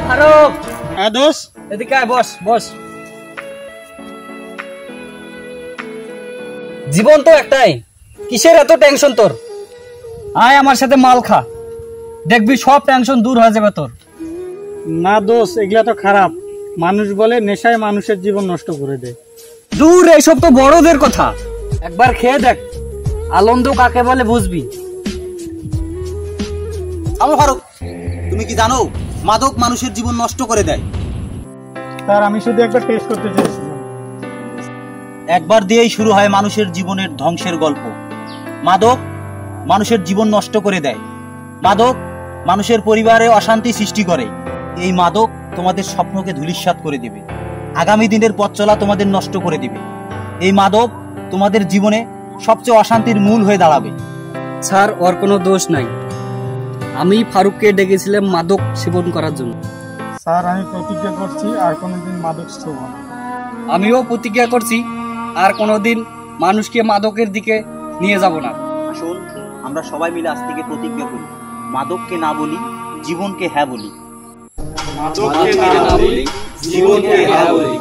ফারুক, হ্যাঁ দোষ, এদিকে আয়, বস বস। জীবন তো একটাই, কিসের এত টেনশন তোর? আয় আমার সাথে মাল খা, দেখবি সব টেনশন দূর হয়ে যাবে তোর। না দোষ, এগুলা তো খারাপ। মানুষ বলে নেশায় মানুষের জীবন নষ্ট করে দেয়। দূর, এইসব তো বড়দের কথা। একবার খেয়ে দেখ, আনন্দ কাকে বলে বুঝবি। থামো ফারুক, তুমি কি জানো মাদক মানুষের জীবন নষ্ট করে দেয়? স্যার, আমি শুধু একবার টেস্ট করতে চেয়েছিলাম। একবার দিয়েই শুরু হয় মানুষের জীবনের ধ্বংসের গল্প। মাদক মানুষের জীবন নষ্ট করে দেয়। মাদক মানুষের পরিবারে অশান্তি সৃষ্টি করে। এই মাদক তোমাদের স্বপ্নকে ধূলিসাৎ করে দিবে। আগামী দিনের পথ চলা তোমাদের নষ্ট করে দিবে। এই মাদক তোমাদের জীবনে সবচেয়ে অশান্তির মূল হয়ে দাঁড়াবে। স্যার, ওর কোনো দোষ নাই। আমি ফারুককে ডেকেছিলাম মাদক সেবন করার জন্য। স্যার, আমি প্রতিজ্ঞা করছি আর কোনোদিন মাদক ছোঁব না। আমিও প্রতিজ্ঞা করছি আর কোনোদিন মানুষকে মাদকের দিকে নিয়ে যাব না। আসুন আমরা সবাই মিলে আজ থেকে প্রতিজ্ঞা করি, মাদককে না বলি, জীবনকে হ্যাঁ বলি। মাদককে না বলি, জীবনকে হ্যাঁ বলি।